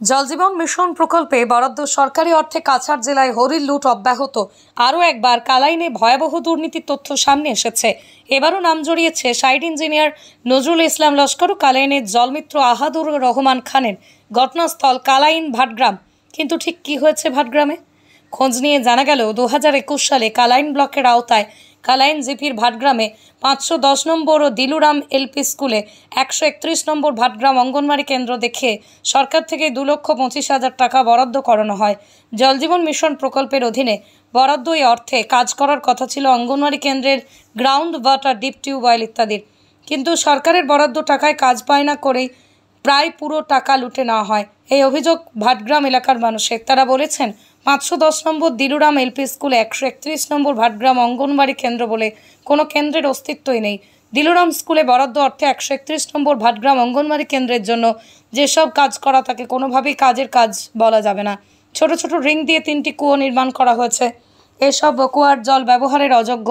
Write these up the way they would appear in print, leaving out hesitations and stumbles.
জলজীবন mission প্রকল্পে বরাদ্দ সরকারি অর্থে কাছাড় জেলায় হরির লুট অব্যাহত। আরও একবার কালাইনে ভয়াবহ দুর্নীতির তথ্য সামনে এসেছে। এবারও নাম জড়িয়েছে সাইট ইঞ্জিনিয়ার নজরুল ইসলাম লস্কর ও কালাইনের জলমিত্র আহাদুর রহমান খানের। ঘটনাস্থল কালাইন ভাটগ্রাম। কিন্তু ঠিক কি হয়েছে ভাটগ্রামে? খোঁজ নিয়ে জানা গেল 2021 সালে কালাইন ব্লকের আওতায় কালাইন জিপির ভাটগ্রামে 510 নম্বর ও দিলুরাম এলপি স্কুলে 131 নম্বর ভাটগ্রাম অঙ্গনওয়াড়ি কেন্দ্র দেখে সরকার থেকে 2,25,000 টাকা বরাদ্দ করানো হয়। জলজীবন মিশন প্রকল্পের অধীনে বরাদ্দ এই অর্থে কাজ করার কথা ছিল অঙ্গনওয়াড়ি কেন্দ্রের গ্রাউন্ড ওয়াটার, ডিপ টিউবওয়েল ইত্যাদির। কিন্তু সরকারের বরাদ্দ টাকায় কাজ পায় না করেই প্রায় পুরো টাকা লুটে নেওয়া হয়। এই অভিযোগ ভাটগ্রাম এলাকার মানুষের। তারা বলেছেন 510 নম্বর দিলুরাম এলপি স্কুলে 131 নম্বর ভাটগ্রাম অঙ্গনওয়াড়ি কেন্দ্র বলে কোনো কেন্দ্রের অস্তিত্বই নেই। দিলুরাম স্কুলে বরাদ্দ অর্থে 131 নম্বর ভাটগ্রাম অঙ্গনওয়াড়ি কেন্দ্রের জন্য যেসব কাজ করা তাকে কোনোভাবেই কাজের কাজ বলা যাবে না। ছোট ছোট রিং দিয়ে 3টি কুয়ো নির্মাণ করা হয়েছে। এসব কুয়ার জল ব্যবহারের অযোগ্য।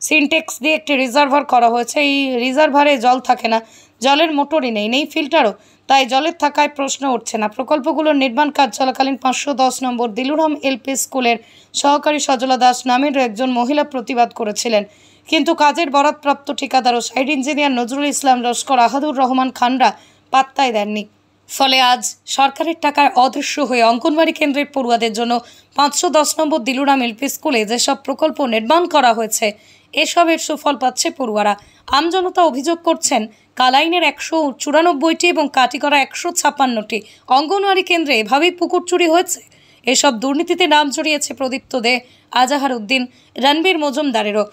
সিনটেক্স দিয়ে একটি রিজার্ভার করা হয়েছে। এই রিজার্ভারে জল থাকে না, জলের মোটরই নেই ফিল্টারও। তাই জলের থাকায় প্রশ্ন উঠছে না। প্রকল্পগুলোর নির্মাণ কাজ চলাকালীন 510 নম্বর দিলুরাম এলপি স্কুলের সহকারী সজলা দাস নামের একজন মহিলা প্রতিবাদ করেছিলেন। কিন্তু কাজের বরাদপ্রাপ্ত ঠিকাদার ও সাইট ইঞ্জিনিয়ার নজরুল ইসলাম লস্কর, আহাদুর রহমান খানরা পাত্তাই দেননি। ফলে আজ সরকারের টাকায় অদৃশ্য হয়ে অঙ্গনওয়াড়ি কেন্দ্রের পড়ুয়াদের জন্য 510 নম্বর দিলুরাম এলপি স্কুলে যেসব প্রকল্প নির্মাণ করা হয়েছে এসবের সুফল পাচ্ছে পড়ুয়ারা। আমজনতা অভিযোগ করছেন কালাইনের 194টি এবং কাটিগড়া 156টি অঙ্গনওয়াড়ি কেন্দ্রে এভাবেই পুকুর চুরি হয়েছে। এসব দুর্নীতিতে নাম জড়িয়েছে প্রদীপ্ত দে, আজাহার উদ্দিন, রণবীর মজুমদারেরও।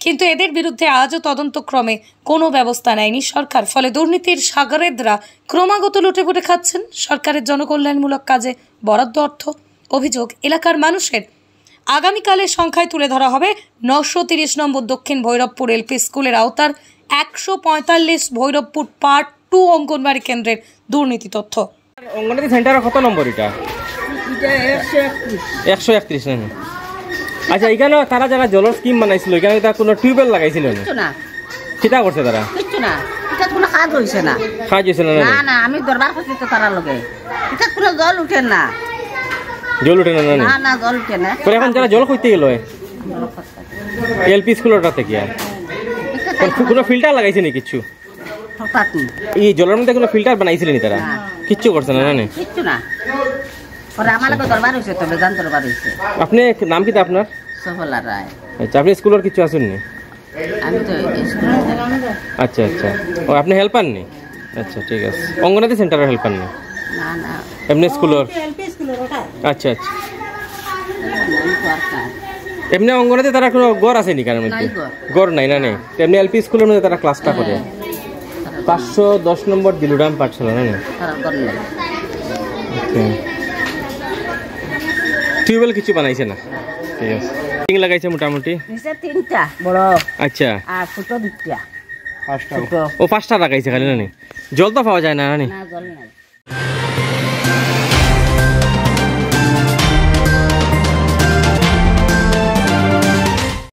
কিন্তু এদের বিরুদ্ধে আজও তদন্তক্রমে কোনো ব্যবস্থা নেয়নি সরকার। ফলে দুর্নীতির সাগরেদরা ক্রমাগত লুটেপুটে খাচ্ছেন সরকারের জনকল্যাণমূলক কাজে বরাদ্দ অর্থ। অভিযোগ এলাকার মানুষের। আগামীকালের সংখ্যায় তুলে ধরা হবে 930 নম্বর দক্ষিণ ভৈরবপুর এলপি স্কুলের আওতার 145 ভৈরবপুর পার্ট 2 অঙ্গনওয়াড়ি কেন্দ্রের দুর্নীতি তথ্য। অঙ্গনওয়াড়ি সেন্টারের কত নম্বর এটা? 131 না? আচ্ছা, এখানে তারা যারা জলের স্কিম বানাইছিল এখানে তারা কোনো টিউবওয়েল লাগাইছিল না? কিটা করছে তারা? কিছু না, এটা কোনো কাজ হইছে না। কাজ হইছে না? না না, আমি দরবার করছি তো তারা লগে। এটা কোনো জল উঠে না। জল উঠে না? না না, জল উঠে না। পরে এখন যারা জল কইতে গেল এলপি স্কুলটা থেকে কোনো ফিল্টার লাগাইছে নি? কিছু এই জলের মধ্যে কোনো ফিল্টার বানাইছিলেন তারা? কিচ্ছু করছে না? না কিচ্ছু না। আপনি নাম কি আপনার? সফলা রায়। আচ্ছা, আপনি স্কুলের কিছু আসেন নি? আচ্ছা আচ্ছা, ও আপনি হেল্পার নি? আচ্ছা ঠিক আছে। অঙ্গনওয়াড়ি সেন্টারের হেল্পার নি? এমনি স্কুলের? আচ্ছা আচ্ছা। এমনি অঙ্গনওয়াড়িতে তারা কোনো গড় আছে নি? কারণ গড় নাই? না নেই। এমনি এলপি স্কুলের মধ্যে তারা ক্লাসটা করে 510 নম্বর দিলুরাম পাঠশালা। না টিউবওয়েল কিছু বানাইছে না? ঠিক আছে। টিং লাগাইছে মোটামুটি 3টা বড়। আচ্ছা, আর ছোট 2টা। ও 5টা লাগাইছে খালি? না জল তো পাওয়া যায় না? না জল নাই।